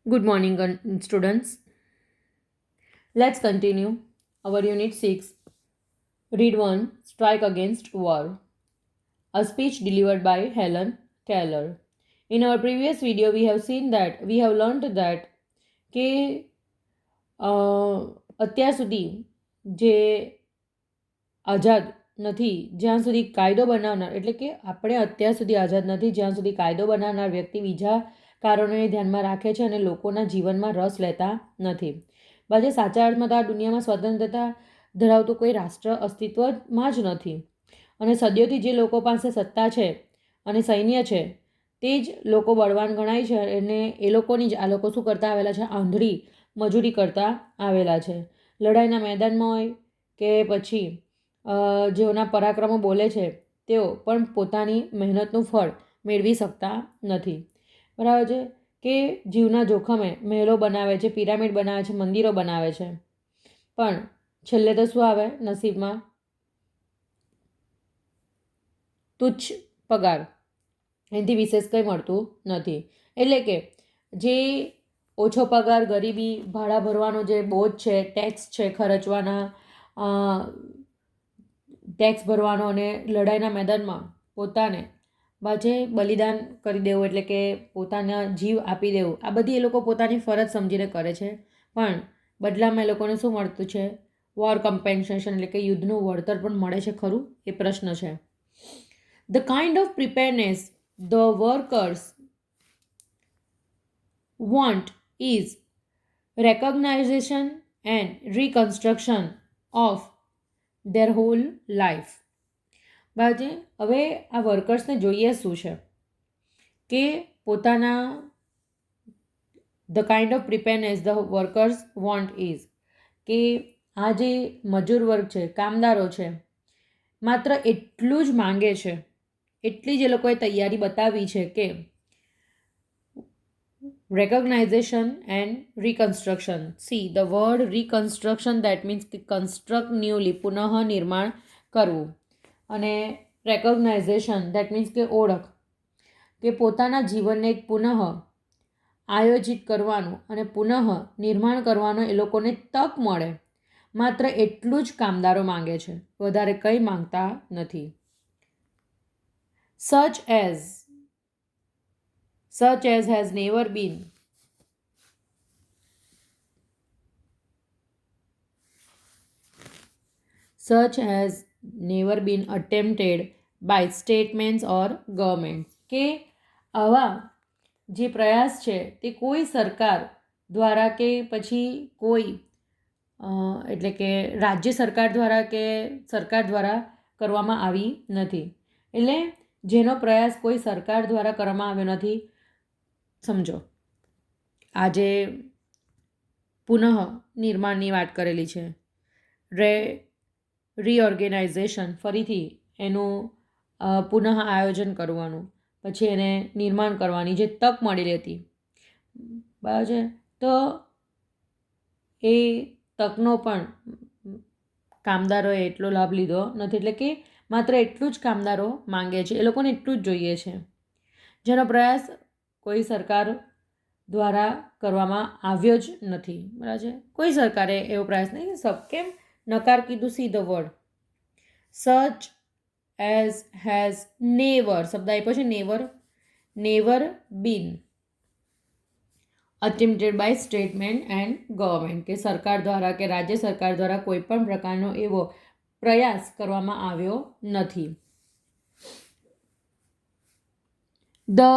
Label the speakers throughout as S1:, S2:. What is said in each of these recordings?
S1: Good morning, students. Let's continue our Unit 6, Read 1, Strike Against War, a speech delivered by Helen Keller. In our previous video, we have learned that કે અત્યાર સુધી જે આઝાદ નથી જ્યાં સુધી કાયદો બનાવનાર એટલે કે આપણે અત્યાર સુધી આઝાદ નથી જ્યાં સુધી કાયદો બનાવનાર વ્યક્તિ બીજા કારણોને ધ્યાનમાં રાખે છે અને લોકોના જીવનમાં રસ લેતા નથી. બાજે સાચા અર્થમાં તો આ દુનિયામાં સ્વતંત્રતા ધરાવતું કોઈ રાષ્ટ્ર અસ્તિત્વમાં જ નથી અને સદીઓથી જે લોકો પાસે સત્તા છે અને સૈન્ય છે તે જ લોકો બળવાન ગણાય છે અને એ લોકોની જ આ લોકો શું કરતા આવેલા છે? આંધળી મજૂરી કરતા આવેલા છે. લડાઈના મેદાનમાં હોય કે પછી જેઓના પરાક્રમો બોલે છે તેઓ પણ પોતાની મહેનતનું ફળ મેળવી શકતા નથી. બરાબર છે કે જીવના જોખમે મહેલો બનાવે છે, પિરામિડ બનાવે છે, મંદિરો બનાવે છે, પણ છેલ્લે તો શું આવે નસીબમાં? તુચ્છ પગાર, એનાથી વિશેષ કંઈ મળતું નથી. એટલે કે જે ઓછો પગાર, ગરીબી, ભાડા ભરવાનો જે બોજ છે, ટેક્સ છે ખર્ચવાના, ટેક્સ ભરવાનો અને લડાઈના મેદાનમાં પોતાને બાજે બલિદાન કરી દેવું એટલે કે પોતાના જીવ આપી દેવું, આ બધી એ લોકો પોતાની ફરજ સમજીને કરે છે. પણ બદલામાં એ લોકોને શું મળતું છે? વોર કમ્પેન્સેશન એટલે કે યુદ્ધનું વળતર પણ મળે છે ખરું? એ પ્રશ્ન છે. The kind of preparedness the workers want is recognisation and reconstruction of their whole life. બાજે હવે આ વર્કર્સને જોઈએ શું છે કે પોતાના the kind of preparedness the workers want is કે આ જે મજૂર વર્ગ છે, કામદારો છે, માત્ર એટલું જ માંગે છે, એટલી જ એ લોકોએ તૈયારી બતાવી છે કે recognition and reconstruction. See, the word reconstruction, that means construct newly, પુનઃ નિર્માણ કરવું, અને recognition, that means કે ઓળખ, કે પોતાના જીવનને એક પુનઃ આયોજિત કરવાનું અને પુનઃ નિર્માણ કરવાનો એ લોકોને તક મળે, માત્ર એટલું જ કામદારો માંગે છે, વધારે કંઈ માંગતા નથી. such as has never been attempted by statements or governments. કે આવા જે પ્રયાસ છે તે કોઈ સરકાર દ્વારા કે પછી કોઈ એટલે કે રાજ્ય સરકાર દ્વારા કે સરકાર દ્વારા કરવામાં આવી નથી. એટલે જેનો પ્રયાસ કોઈ સરકાર દ્વારા કરવામાં આવ્યો નથી. સમજો, આજે પુનઃ નિર્માણની વાત કરેલી છે, રીઓર્ગેનાઇઝેશન, ફરીથી એનું પુનઃ આયોજન કરવાનું, પછી એને નિર્માણ કરવાની જે તક મળેલી હતી, બરાબર છે, તો એ તકનો પણ કામદારોએ એટલો લાભ લીધો નથી. એટલે કે માત્ર એટલું જ કામદારો માંગે છે, એ લોકોને એટલું જ જોઈએ છે, જેનો પ્રયાસ કોઈ સરકાર દ્વારા કરવામાં આવ્યો જ નથી. બરાબર છે, કોઈ સરકારે એવો પ્રયાસ નહીં. કેમ નકાર કીધું? See the word such as has never, શબ્દ આપ્યો છે never bin attempted by statement and government, કે સરકાર દ્વારા કે રાજ્ય સરકાર દ્વારા કોઈ પણ પ્રકારનો એવો પ્રયાસ કરવામાં આવ્યો નથી. The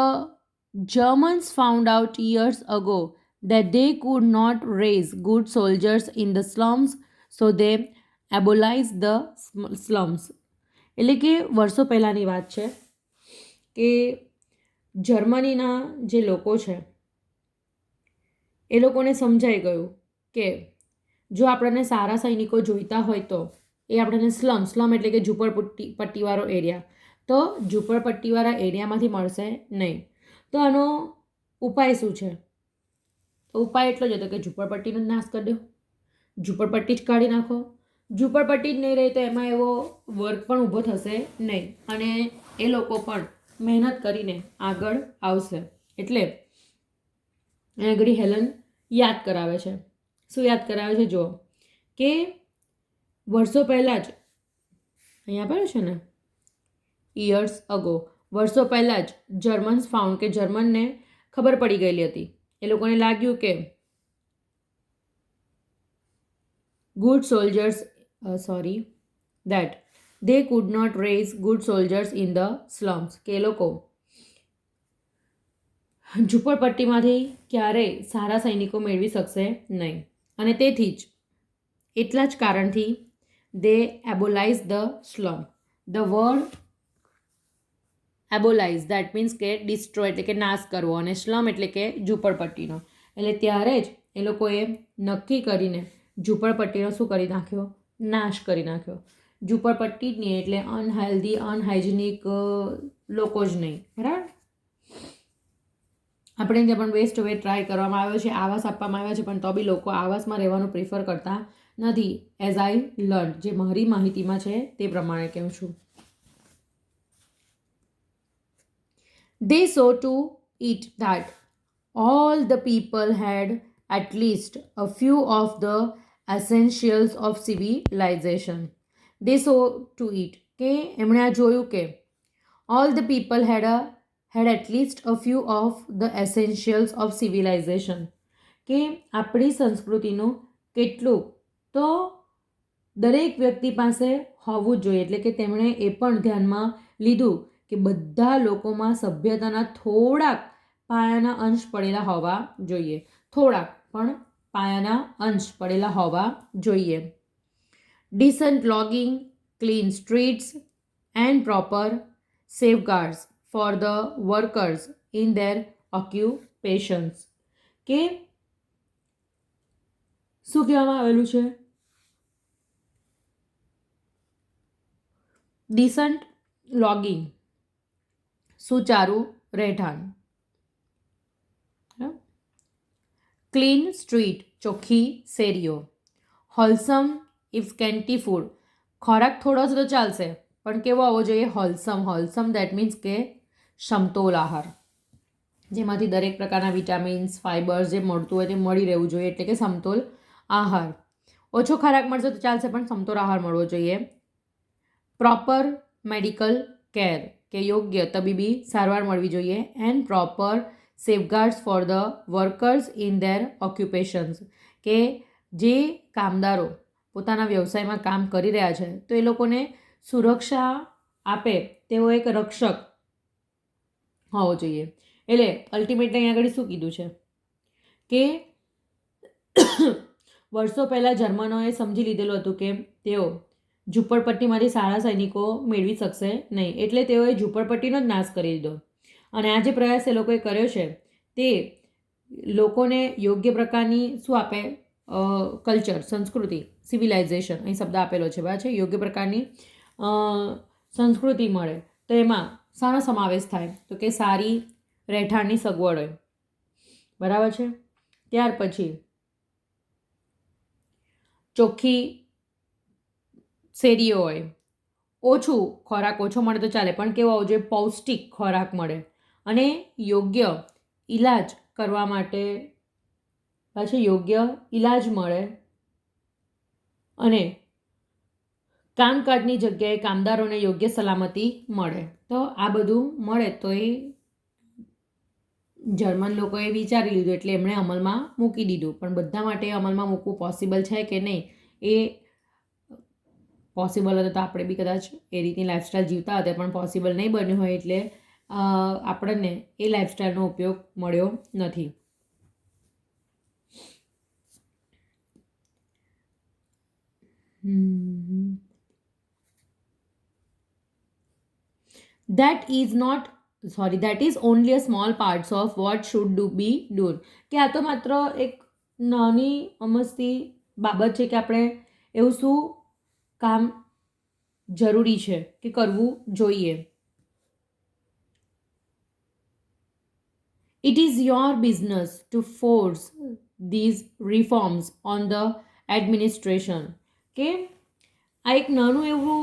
S1: Germans found out years ago that they could not raise good soldiers in the slums, so they abolished the slums. એટલે કે વર્ષો પહેલાંની વાત છે કે જર્મનીના જે લોકો છે એ લોકોને સમજાઈ ગયું કે જો આપણને સારા સૈનિકો જોઈતા હોય તો એ આપણને સ્લમ એટલે કે ઝૂંપડપટ્ટીવાળો એરિયા, તો ઝૂંપડપટ્ટીવાળા એરિયામાંથી મળશે નહીં. તો આનો ઉપાય શું છે? તો ઉપાય એટલો જ હતો કે ઝૂંપડપટ્ટીનો જ નાશ કરી દો, ઝૂંપડપટ્ટી જ કાઢી નાખો. ઝૂંપડપટ્ટી જ નહીં રહી તો એમાં એવો વર્ગ પણ ઊભો થશે નહીં અને એ લોકો પણ મહેનત કરીને આગળ આવશે. એટલે અને આગળ હેલન યાદ કરાવે છે. શું યાદ કરાવે છે? જો કે વર્ષો પહેલાં જ અહીંયા આપેલું છે ને, યર્સ અગો, વર્ષો પહેલાં જ જર્મન્સ ફાઉન્ડ, કે જર્મનને ખબર પડી ગયેલી હતી. એ લોકોને લાગ્યું કે good soldiers, that they could not raise good soldiers in the slums, કે એ લોકો ઝૂંપડપટ્ટીમાંથી ક્યારેય સારા સૈનિકો મેળવી શકશે નહીં. અને તેથી જ એટલા જ કારણથી they abolish the slum. The word abolish that means કે ડિસ્ટ્રોય એટલે કે નાશ કરવો, અને સ્લમ એટલે કે ઝૂંપડપટ્ટીનો. એટલે ત્યારે જ એ લોકોએ નક્કી કરીને ઝૂંપડપટ્ટીનો શું કરી નાખ્યો? નાશ કરી નાખ્યો. ઝૂંપડપટ્ટી જ નહીં એટલે અનહેલ્ધી, અનહાઇજેનિક લોકો જ નહીં. બરાબર? આપણે ત્યાં પણ બેસ્ટ વે ટ્રાય કરવામાં આવ્યો છે, આવાસ આપવામાં આવ્યા છે, પણ તો બી લોકો આવાસમાં રહેવાનું પ્રિફર કરતા નથી. એઝ આઈ લર્ન, જે મારી માહિતીમાં છે તે પ્રમાણે કહું છું. They saw to it that all the people had at least a few of the essentials of civilization. They saw to it કે એમણે આ જોયું કે all the people had at least a few of the essentials of civilization, કે આપણી સંસ્કૃતિનું કેટલું તો દરેક વ્યક્તિ પાસે હોવું જ જોઈએ. એટલે કે તેમણે એ પણ ધ્યાનમાં લીધું કે બધા લોકોમાં સભ્યતાના થોડાક પાયાના અંશ પડેલા હોવા જોઈએ. થોડાક પણ પાયાના અંશ પડેલા હોવા જોઈએ. Decent lodging, clean streets and proper safeguards for the workers in their occupations. કે શું કહેવામાં આવેલું છે? ડિસન્ટ લોગિંગ, સુચારું રહેઠાણ. ક્લીન સ્ટ્રીટ, ચોખ્ખી શેરીઓ. હોલસમ ઇફ સ્કેન્ટી ફૂડ, ખોરાક થોડો જ તો ચાલશે, પણ કેવો આવવો જોઈએ? હોલસમ. હોલસમ દેટ મીન્સ કે સમતોલ આહાર, જેમાંથી દરેક પ્રકારના વિટામિન્સ, ફાઇબર્સ જે મળતું હોય તે મળી રહેવું જોઈએ. એટલે કે સમતોલ આહાર. ઓછો ખોરાક મળશે તો ચાલશે, પણ સમતોલ આહાર મળવો જોઈએ. પ્રોપર મેડિકલ કેર, કે યોગ્ય તબીબી સારવાર મળવી જોઈએ. And proper safeguards for the workers in their occupations, કે જે કામદારો પોતાના વ્યવસાયમાં કામ કરી રહ્યા છે તો એ લોકોને સુરક્ષા આપે તેવો એક રક્ષક હોવો જોઈએ. એટલે અલ્ટિમેટલી અહીં આગળ શું કીધું છે કે વર્ષો પહેલાં જર્મનોએ સમજી લીધેલું હતું કે તેઓ ઝૂંપડપટ્ટીમાંથી સારા સૈનિકો મેળવી શકશે નહીં, એટલે તેઓએ ઝૂંપડપટ્ટીનો જ નાશ કરી દીધો. અને આ જે પ્રયાસ એ લોકોએ કર્યો છે તે લોકોને યોગ્ય પ્રકારની શું આપે? કલ્ચર, સંસ્કૃતિ, સિવિલાઇઝેશન, અહીં શબ્દ આપેલો છે, બરાબર છે? યોગ્ય પ્રકારની સંસ્કૃતિ મળે. તો એમાં શાનો સમાવેશ થાય? તો કે સારી રહેઠાણની સગવડ હોય. બરાબર છે? ત્યાર પછી ચોખ્ખી શેરીઓ હોય. ઓછું ખોરાક, ઓછો મળે તો ચાલે, પણ કેવો હોવો જોઈએ? પૌષ્ટિક ખોરાક મળે. અને યોગ્ય ઈલાજ કરવા માટે પાછું યોગ્ય ઈલાજ મળે. અને કામકાજની જગ્યાએ કામદારોને યોગ્ય સલામતી મળે. તો આ બધું મળે તો એ જર્મન લોકોએ વિચારી લીધું, એટલે એમણે અમલમાં મૂકી દીધું. પણ બધા માટે અમલમાં મૂકવું પોસિબલ છે કે નહીં એ પોસિબલ હતો તો આપણે બી કદાચ એ રીતની લાઈફસ્ટાઈલ જીવતા હતા, પણ પોસિબલ નહીં બન્યું હોય એટલે આપણને એ લાઈફસ્ટાઈલનો ઉપયોગ મળ્યો નથી. That is only a small parts of what should be done. કે આ તો માત્ર એક નાની અમસ્તી બાબત છે કે આપણે એવું શું કામ જરૂરી છે કે કરવું જોઈએ. It is your business to force these reforms on the administration. કે આ એક નાનું એવું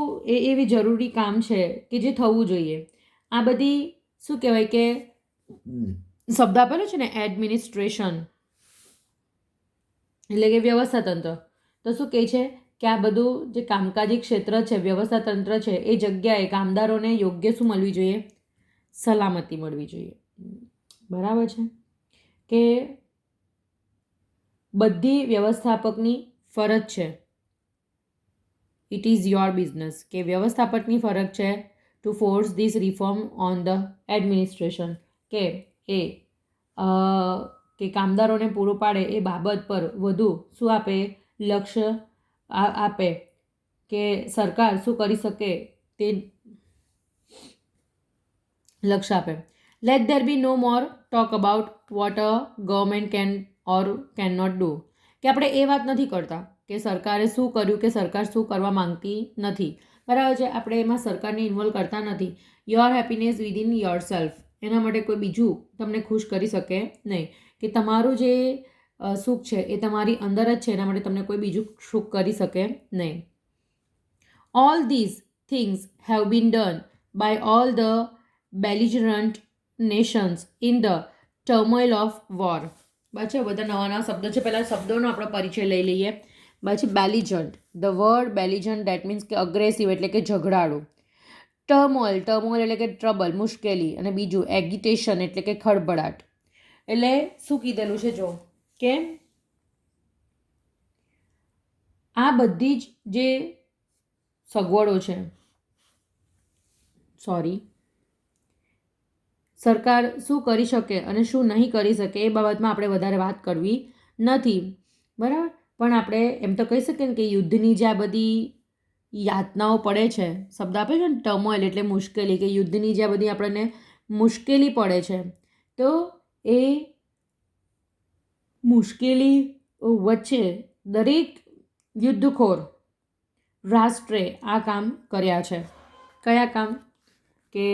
S1: એવી જરૂરી કામ છે કે જે થવું જોઈએ. આ બધી શું કહેવાય કે શબ્દ આપેલો છે ને એડમિનિસ્ટ્રેશન એટલે કે વ્યવસ્થા તંત્ર. તો શું કહે છે કે આ બધું જે કામકાજી ક્ષેત્ર છે, વ્યવસ્થા તંત્ર છે, એ જગ્યાએ કામદારોને યોગ્ય શું મળવી જોઈએ? સલામતી મળવી જોઈએ. બરાબર છે કે બધી વ્યવસ્થાપકની ફરજ છે, ઇટ ઇઝ યોર બિઝનેસ, કે વ્યવસ્થાપકની ફરજ છે two force this reform on the administration, કે એ કે કામદારોને પૂરું પાડે એ બાબત પર વધુ શું આપે? લક્ષ્ય આપે કે સરકાર શું કરી શકે તે લક્ષ્ય આપે. Let there be no more talk about what a government can or can not do, કે આપણે એ વાત નથી કરતા કે સરકારે શું કર્યું કે સરકાર શું કરવા માંગતી નથી. બરાબર છે, આપણે એમાં સરકારને ઇન્વોલ્વ કરતા નથી. Your happiness within your self, એના માટે કોઈ બીજું તમને ખુશ કરી શકે નહીં, કે તમારું જે સુખ છે એ તમારી અંદર જ છે, એના માટે તમને કોઈ બીજું સુખ કરી શકે નહીં. All these things have been done by all the belligerent nations in the turmoil of war. બરાબર, બધા નવા નવા શબ્દો છે. પહેલાં શબ્દોનો આપણો પરિચય લઈ લઈએ. પછી બેલિજન્ટ, ધ વર્ડ બેલિજન્ટ દેટ મીન્સ કે અગ્રેસિવ એટલે કે ઝઘડાળું. ટર્મોઇલ, ટર્મોઇલ એટલે કે ટ્રબલ, મુશ્કેલી. અને બીજું એગિટેશન એટલે કે ખળભળાટ. એટલે શું કીધેલું છે જો કે આ બધી જ જે સગવડો છે, સરકાર શું કરી શકે અને શું નહીં કરી શકે એ બાબતમાં આપણે વધારે વાત કરવી નથી. બરાબર, પણ આપણે એમ તો કહી શકીએ ને કે યુદ્ધની જે આ બધી યાતનાઓ પડે છે, શબ્દ આપે છે ને ટર્મોઇલ એટલે મુશ્કેલી, કે યુદ્ધની જે આ બધી આપણને મુશ્કેલી પડે છે, તો એ મુશ્કેલી વચ્ચે દરેક યુદ્ધખોર રાષ્ટ્રે આ કામ કર્યા છે. કયા કામ? કે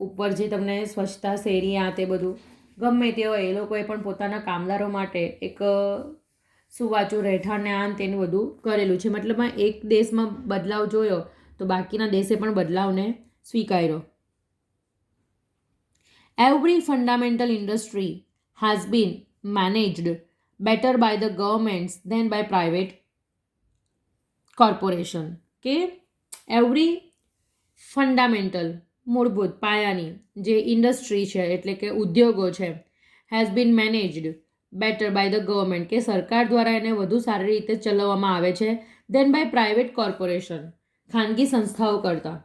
S1: ઉપર જે તમને સ્વચ્છતા શેરી આ તે બધું ગમે તે હોય, એ લોકોએ પણ પોતાના કામદારો માટે એક સુવાચું રહેઠાણને આન તેનું બધું કરેલું છે. મતલબમાં એક દેશમાં બદલાવ જોયો તો બાકીના દેશે પણ બદલાવને સ્વીકાર્યો. Every fundamental industry has been managed better by the governments than by private corporation, કે એવરી ફંડામેન્ટલ મૂળભૂત પાયાની જે ઇન્ડસ્ટ્રી છે એટલે કે ઉદ્યોગો છે, has been managed better by the government, કે સરકાર દ્વારા એને વધુ સારી રીતે ચલાવવામાં આવે છે દેન બાય પ્રાઇવેટ કોર્પોરેશન, ખાનગી સંસ્થાઓ કરતાં.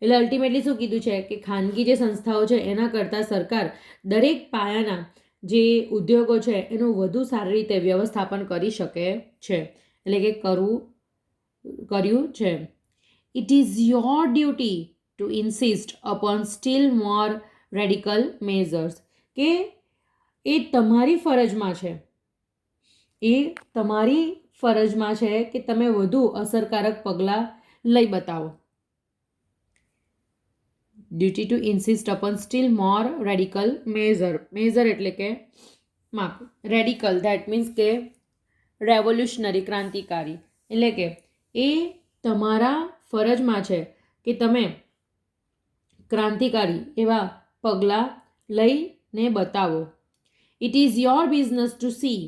S1: એટલે અલ્ટિમેટલી શું કીધું છે કે ખાનગી જે સંસ્થાઓ છે એના કરતાં સરકાર દરેક પાયાના જે ઉદ્યોગો છે એનું વધુ સારી રીતે વ્યવસ્થાપન કરી શકે છે, એટલે કે કર્યું છે. It is your duty two insist upon steel more radical measures, કે એ તમારી ફરજમાં છે, કે તમે વધુ અસરકારક પગલાં લઈ બતાવો. Duty two insist upon steel મોર રેડિકલ મેઝર એટલે કે માપ. રેડિકલ ધેટ મીન્સ કે રેવોલ્યુશનરી, ક્રાંતિકારી, એટલે કે એ તમારા ફરજમાં છે કે તમે ક્રાંતિકારી એવા પગલાં લઈને બતાવો. It is your business to see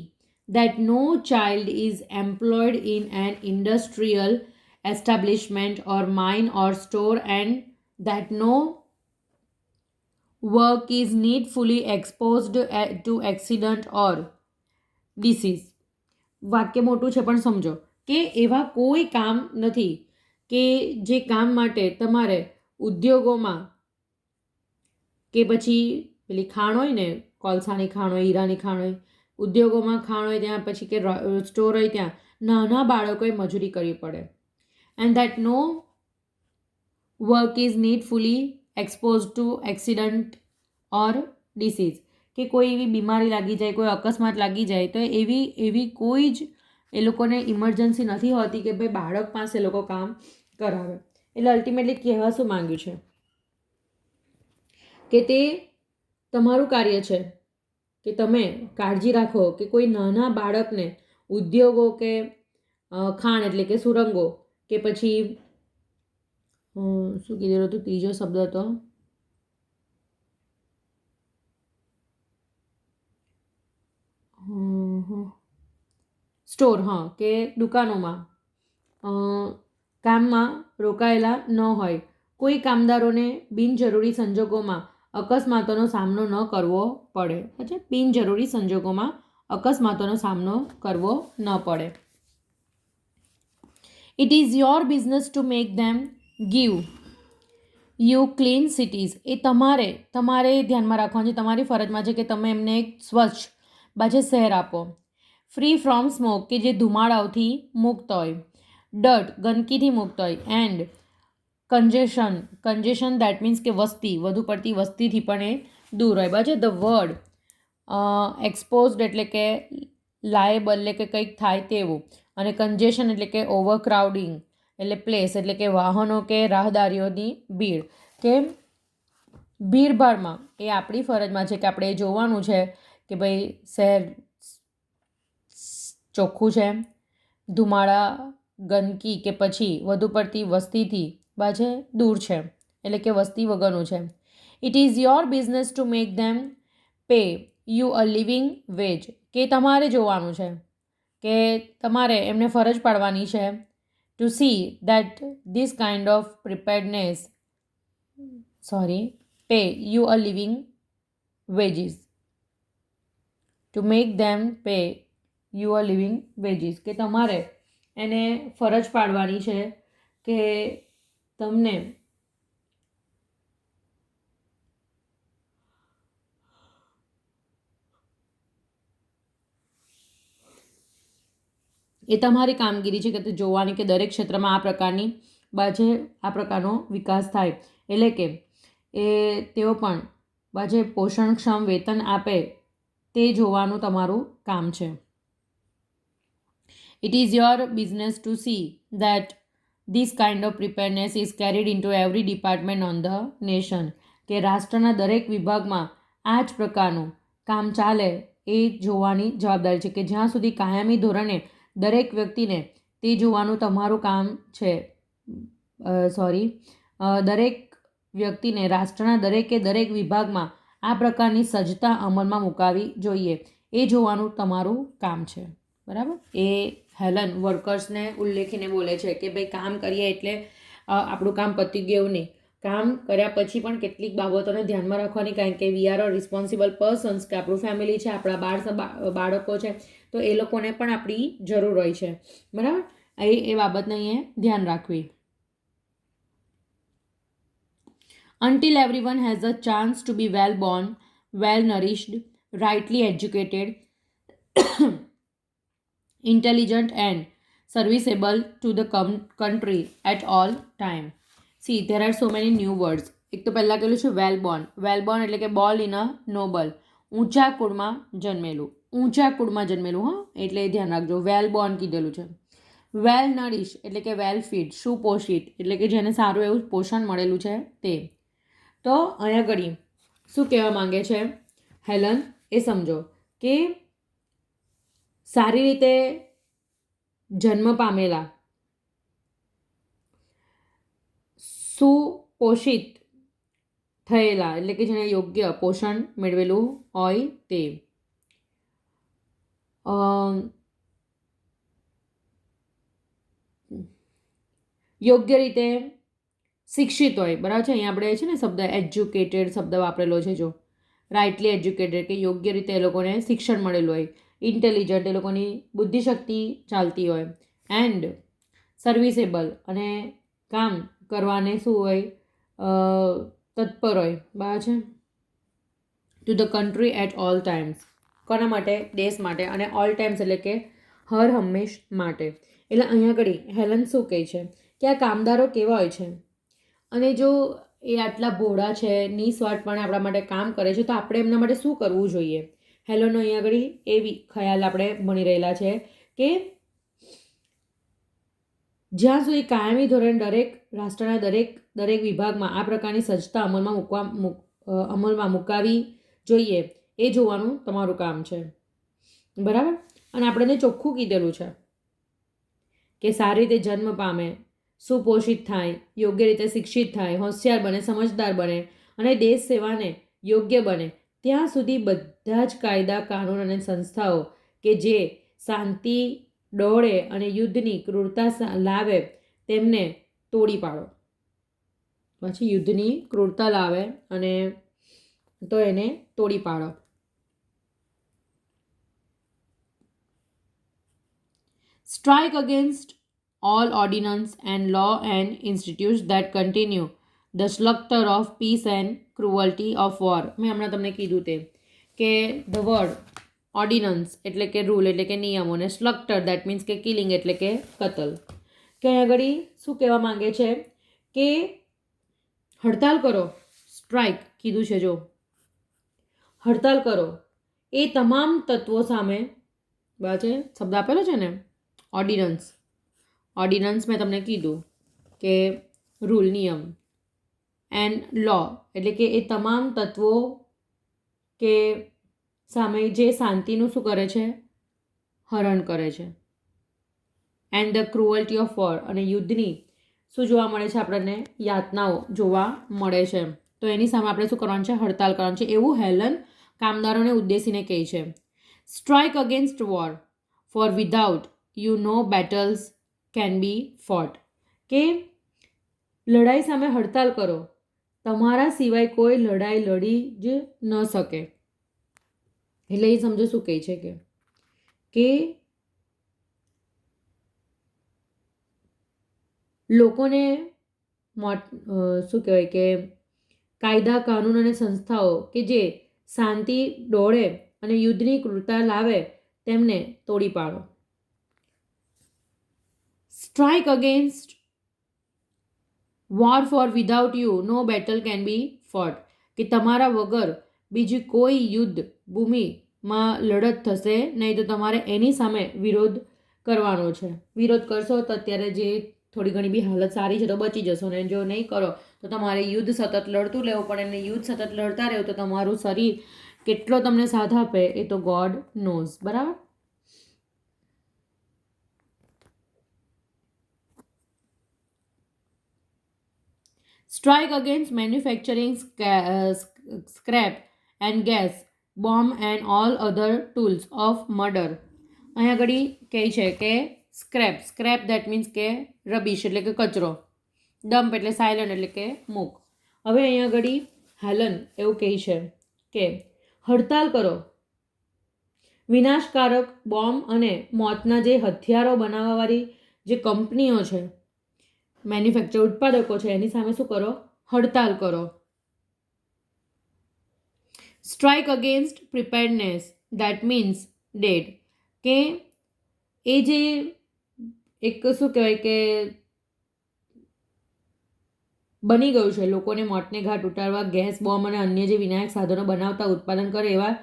S1: that no child is employed in an industrial establishment or mine or store, and that no work is needfully exposed to accident or disease. વાક્ય મોટું છે પણ સમજો કે એવા કોઈ કામ નથી કે જે કામ માટે તમારે ઉદ્યોગોમાં કે પછી પેલી ખાણ હોય ને, કોલસાની ખાણ હોય, હીરાની ખાણ હોય, ઉદ્યોગોમાં ખાણ હોય ત્યાં, પછી કે સ્ટોર હોય ત્યાં નાના બાળકોએ મજૂરી કરવી પડે. And that no work is needfully expose to accident or disease, કે કોઈ એવી બીમારી લાગી જાય, કોઈ અકસ્માત લાગી જાય તો એવી કોઈ જ એ લોકોને ઇમરજન્સી નથી હોતી કે ભાઈ બાળક પાસે લોકો કામ કરાવે. એટલે અલ્ટિમેટલી કહેવા શું માંગ્યું છે કે તે તમારું કાર્ય છે કે તમે કાળજી રાખો કે કોઈ નાના બાળકને ઉદ્યોગો કે ખાણ એટલે કે સુરંગો કે પછી શું કીધેલું હતું, ત્રીજો શબ્દ હતો સ્ટોર, હા, કે દુકાનોમાં કામમાં રોકાયેલા ન હોય. કોઈ કામદારોને બિનજરૂરી સંજોગોમાં અકસ્માતોનો સામનો ન કરવો પડે. અચ્છા, બિનજરૂરી સંજોગોમાં અકસ્માતોનો સામનો કરવો ન પડે. It is your business to make them give you clean cities. એ તમારે ધ્યાનમાં રાખવાનું છે, તમારી ફરજમાં છે કે તમે એમને એક સ્વચ્છ બાજે શહેર આપો. ફ્રી ફ્રોમ સ્મોક, કે જે ધુમાડાઓથી મુક્ત હોય. ડર્ટ, ગંદકીથી મુક્ત હોય. એન્ડ કન્જેશન દેટ મીન્સ કે વસ્તી, વધુ પડતી વસ્તીથી પણ એ દૂર હોય. બરાબર છે. ધ વર્ડ એક્સપોઝડ એટલે કે લાયેબલ, એટલે કે કંઈક થાય તેવું. અને કન્જેશન એટલે કે ઓવરક્રાઉડિંગ, એટલે પ્લેસ એટલે કે વાહનો કે રાહદારીઓની ભીડ. કે ભીડભાડમાં એ આપણી ફરજમાં છે કે આપણે એ જોવાનું છે કે ભાઈ શહેર ચોખ્ખું છે, ધુમાડા, ગંદકી કે પછી વધુ પડતી વસ્તીથી બાજે દૂર છે, એટલે કે વસ્તી વગરનું છે. It is your business to make them pay you a living veg, કે તમારે જોવાનું છે કે તમારે એમને ફરજ પાડવાની છે to see that this kind of preparedness pay you a living wages, to make them pay you are living wages, કે તમારે એને ફરજ પાડવાની છે કે તમને એ તમારી કામગીરી છે કે જોવાની કે દરેક ક્ષેત્રમાં આ પ્રકારની બાજે આ પ્રકારનો વિકાસ થાય, એટલે કે એ તેઓ પણ બાજે પોષણક્ષમ વેતન આપે તે જોવાનું તમારું કામ છે. It is your business to see that this kind of preparedness is carried into every department on the nation. કે રાષ્ટ્રના દરેક વિભાગમાં આ જ પ્રકારનું કામ ચાલે એ જોવાની જવાબદારી છે, કે જ્યાં સુધી કાયમી ધોરણે દરેક વ્યક્તિને તે જોવાનું તમારું કામ છે. દરેક વ્યક્તિને રાષ્ટ્રના દરેક વિભાગમાં આ પ્રકારની સજ્જતા અમલમાં મુકાવી જોઈએ એ જોવાનું તમારું કામ છે. બરાબર. એ હેલન વર્કર્સને ઉલ્લેખીને બોલે છે કે ભાઈ કામ કરીએ એટલે આપણું કામ પતી ગયું નહીં. કામ કર્યા પછી પણ કેટલીક બાબતોને ધ્યાનમાં રાખવાની, કારણ કે we are a responsible persons, કે આપણું ફેમિલી છે, આપણા બાળકો છે, તો એ લોકોને પણ આપણી જરૂર હોય છે. બરાબર. એ બાબતને અહીંયા ધ્યાન રાખવી. Until everyone has a chance to be well born, well nourished, rightly educated, intelligent and serviceable to the country at all time. See, there are so many new words. એક તો પહેલાં કહેલું છે વેલ બોર્ન. વેલ બોર્ન એટલે કે Born in a Nobel, ઊંચા કુળમાં જન્મેલું. હા, એટલે એ ધ્યાન રાખજો. વેલ બોર્ન કીધેલું છે. વેલ નરિશ એટલે કે વેલ ફીડ, સુપોષિત એટલે કે જેને સારું એવું પોષણ મળેલું છે તે. તો અહીંયા ઘડી શું કહેવા માંગે છે હેલન એ સમજો કે સારી રીતે જન્મ પામેલા, સુપોષિત થયેલા એટલે કે જેને યોગ્ય પોષણ મેળવેલું હોય તે. યોગ્ય રીતે શિક્ષિત હોય. બરાબર છે. અહીંયા આપણે છે ને શબ્દ એજ્યુકેટેડ શબ્દ વાપરેલો છે. જો રાઇટલી એજ્યુકેટેડ કે યોગ્ય રીતે એ લોકોને શિક્ષણ મળેલું હોય. ઇન્ટેલિજન્ટ એ લોકોની બુદ્ધિશક્તિ ચાલતી હોય. એન્ડ સર્વિસેબલ અને કામ કરવાને શું હોય તત્પર હોય. બરાબર છે. To the country at all times. કોના માટે? દેશ માટે. અને ઓલ ટાઈમ્સ એટલે કે હર હંમેશ માટે. એટલે અહીંયા ઘડી હેલન શું કહે છે કે આ કામદારો કેવા હોય છે, અને જો એ આટલા ભોળા છે, નિસ્વાર્થપણે આપણા માટે કામ કરે છે, તો આપણે એમના માટે શું કરવું જોઈએ. હેલોનો અહીંયા આગળ એવી ખ્યાલ આપણે ભણી રહેલા છે કે જ્યાં સુધી કાયમી ધોરણે દરેક રાષ્ટ્રના દરેક વિભાગમાં આ પ્રકારની સજ્જતા અમલમાં મુકાવી જોઈએ એ જોવાનું તમારું કામ છે. બરાબર. અને આપણે ચોખ્ખું કીધેલું છે કે સારી રીતે જન્મ પામે, સુપોષિત થાય, યોગ્ય રીતે શિક્ષિત થાય, હોશિયાર બને, સમજદાર બને અને દેશ સેવાને યોગ્ય બને, ત્યાં સુધી બધા જ કાયદા, કાનૂન અને સંસ્થાઓ કે જે શાંતિ દોડે અને યુદ્ધની ક્રૂરતા લાવે તેમને તોડી પાડો. પછી યુદ્ધની ક્રૂરતા લાવે અને તો એને તોડી પાડો. Strike against all ordinance and law and institutes that continue the slaughter of peace and cruelty of war. મેં હમણાં તમને કીધું તે કે ધ વર્ડ ઓર્ડિનન્સ એટલે કે રૂલ એટલે કે નિયમો, ને સ્લક્ટર દેટ મીન્સ કે કિલિંગ એટલે કે કતલ. કે અહીં આગળ શું કહેવા માંગે છે કે હડતાલ કરો. સ્ટ્રાઇક કીધું છે, જો હડતાલ કરો એ તમામ તત્વો સામે બરાબર છે. શબ્દ આપેલો છે ને ઓર્ડિનન્સ. ઓર્ડિનન્સ મેં તમને કીધું કે રૂલ નિયમ, એન્ડ લો એટલે કે એ તમામ તત્વો કે સામે જે શાંતિનું શું કરે છે, હરણ કરે છે. And the cruelty of war અને યુદ્ધની શું જોવા મળે છે આપણને, યાતનાઓ જોવા મળે છે. તો એની સામે આપણે શું કરવાનું છે, હડતાલ કરવાનું છે, એવું હેલન કામદારોને ઉદ્દેશીને કહે છે. Strike against war for without you no battles can be fought. કે લડાઈ સામે હડતાલ કરો, તમારા સિવાય કોઈ લડાઈ લડી જ ન શકે. એટલે એ સમજો શું કહે છે કે લોકોને શું કહેવાય કે કાયદા કાનૂન અને સંસ્થાઓ કે જે શાંતિ દોડે અને યુદ્ધની ક્રૂરતા લાવે તેમને તોડી પાડો. Strike against war for without you no battle can be fought. કે તમારા વગર બીજી કોઈ યુદ્ધ ભૂમિમાં લડત થશે નહીં, તો તમારે એની સામે વિરોધ કરવાનો છે. વિરોધ કરશો તો અત્યારે જે થોડી ઘણી બી હાલત સારી છે તો બચી જશો, ને જો નહીં કરો તો તમારે યુદ્ધ સતત લડતું લેવું પડે, અને યુદ્ધ સતત લડતા રહેવું તો તમારું શરીર કેટલો તમને સાથ આપે એ તો ગોડ નોઝ. બરાબર. Strike against manufacturing scrap and gas, bomb and all other tools of murder. અહીંયા આગળ કહે છે કે સ્ક્રેપ દેટ મીન્સ કે રબીશ એટલે કે કચરો, ડમ્પ એટલે સાયલન્ટ એટલે કે મૂક. હવે અહીંયા આગળ હેલન એવું કહે છે કે હડતાલ કરો, વિનાશકારક બોમ્બ અને મોતના જે હથિયારો બનાવવાવાળી જે કંપનીઓ છે, મેન્યુફેક્ચર ઉત્પાદકો છે, એની સામે શું કરો, હડતાલ કરો. Strike against preparedness that means dead. કે એ જે એક શું કહેવાય કે બની ગયું છે, લોકોને મોતને ઘાટ ઉતારવા ગેસ બોમ્બ અને અન્ય જે વિનાયક સાધનો બનાવતા ઉત્પાદન કરે એવા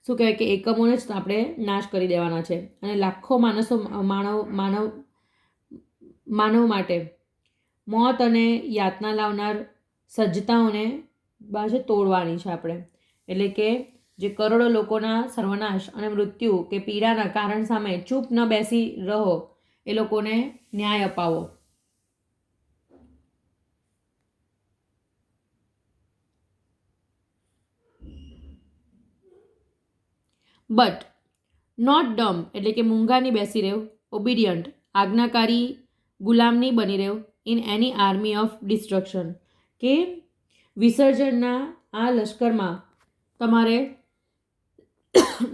S1: શું કહેવાય કે એકમોને જ આપણે નાશ કરી દેવાના છે, અને લાખો માનવ માટે મોત અને યાતના લાવનાર સજ્જતાઓને બાજુ તોડવાની છે આપણે. એટલે કે જે કરોડો લોકોના સર્વનાશ અને મૃત્યુ કે પીડાના કારણ સામે ચૂપ ન બેસી રહો, એ લોકોને ન્યાય અપાવો. બટ નોટ ડમ એટલે કે મૂંગાની બેસી રહેવું, ઓબિડિયન્ટ આજ્ઞાકારી ગુલામની બની રહેવું, in any army of destruction. કે વિસર્જનના આ લશ્કરમાં તમારે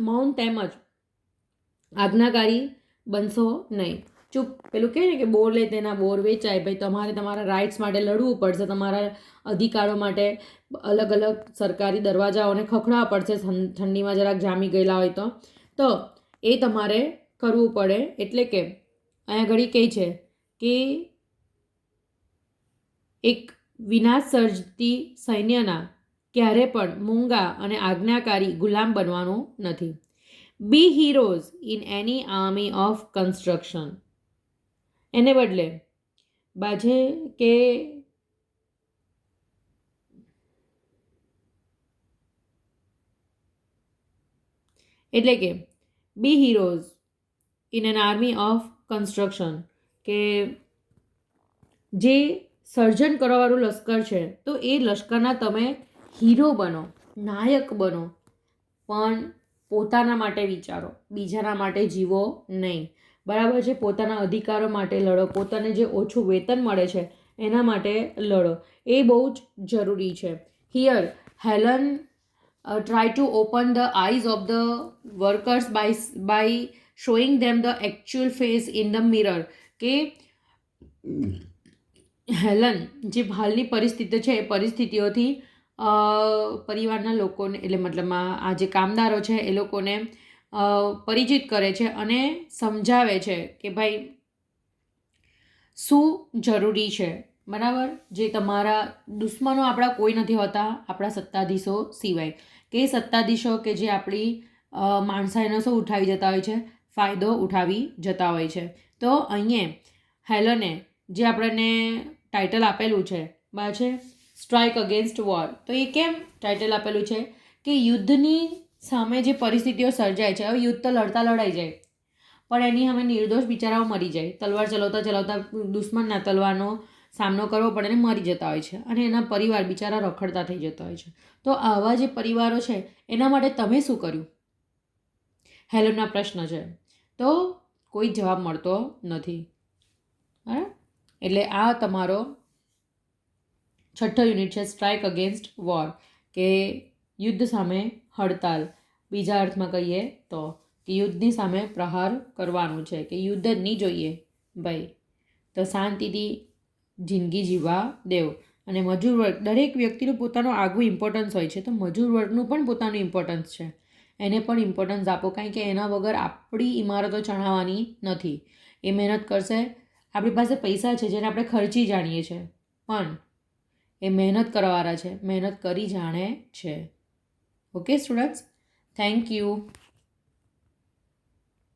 S1: મૌન તેમજ આજ્ઞાકારી બનશો નહીં. ચૂપ પેલું કહે ને કે બોર લે તેના બોર વેચાય. ભાઈ તમારે તમારા રાઇટ્સ માટે લડવું પડશે, તમારા અધિકારો માટે અલગ અલગ સરકારી દરવાજાઓને ખખડાવવા પડશે, ઠંડીમાં જરાક જામી ગયેલા હોય તો એ તમારે કરવું પડે. એટલે કે અહીંયા ઘડી કહે છે કે એક વિનાશ સર્જતી સૈન્યના ક્યારે પણ મૂંગા અને આજ્ઞાકારી ગુલામ બનવાનું નથી. Be heroes in any army of construction. એને બદલે બાજે કે એટલે કે be heroes in an army of construction. કે જે સર્જન કરવાવાળું લશ્કર છે તો એ લશ્કરના તમે હીરો બનો, નાયક બનો, પણ પોતાના માટે વિચારો, બીજાના માટે જીવો નહીં. બરાબર છે. પોતાના અધિકારો માટે લડો, પોતાને જે ઓછું વેતન મળે છે એના માટે લડો, એ બહુ જ જરૂરી છે. Here Helen try to open the eyes of the workers by showing them the actual face in the mirror. કે હેલન જે હાલની પરિસ્થિતિ છે એ પરિસ્થિતિઓથી પરિવારના લોકોને એટલે મતલબમાં આ જે કામદારો છે એ લોકોને પરિચિત કરે છે અને સમજાવે છે કે ભાઈ શું જરૂરી છે. બરાબર, જે તમારા દુશ્મનો આપણા કોઈ નથી હોતા આપણા સત્તાધીશો સિવાય, કે સત્તાધીશો કે જે આપણી માણસાઈનો શું ઉઠાવી જતા હોય છે, ફાયદો ઉઠાવી જતા હોય છે. તો અહીંયા હેલને જે આપણને ટાઇટલ આપેલું છે બરાબર છે, સ્ટ્રાઇક અગેન્સ્ટ વોર, તો એ કેમ ટાઇટલ આપેલું છે કે યુદ્ધની સામે જે પરિસ્થિતિઓ સર્જાય છે, હવે યુદ્ધ તો લડતા લડાઈ જાય પણ એની સામે નિર્દોષ બિચારાઓ મરી જાય, તલવાર ચલાવતા ચલાવતા દુશ્મનના તલવારનો સામનો કરવો પડે અને મરી જતા હોય છે અને એના પરિવાર બિચારા રખડતા થઈ જતા હોય છે. તો આવા જે પરિવારો છે એના માટે તમે શું કર્યું, હેલનના પ્રશ્ન છે. તો કોઈ જવાબ મળતો નથી. બરાબર, એટલે આ તમારો 6ઠ્ઠો યુનિટ છે, સ્ટ્રાઇક અગેન્સ્ટ વોર, કે યુદ્ધ સામે હડતાલ. બીજા અર્થમાં કહીએ તો કે યુદ્ધની સામે પ્રહાર કરવાનું છે, કે યુદ્ધ જ નહીં જોઈએ ભાઈ, તો શાંતિથી જિંદગી જીવવા દેવ. અને મજૂર વર્ગ, દરેક વ્યક્તિનું પોતાનું આગવું ઇમ્પોર્ટન્સ હોય છે, તો મજૂર વર્ગનું પણ પોતાનું ઇમ્પોર્ટન્સ છે, એને પણ ઇમ્પોર્ટન્સ આપો, કારણ કે એના વગર આપણી ઇમારતો ચણાવવાની નથી. એ મહેનત કરશે, આપણી પાસે પૈસા છે જેને આપણે ખર્ચી જાણીએ છીએ પણ એ મહેનત કરવાવાળા છે, મહેનત કરી જાણે છે. Okay students, thank you.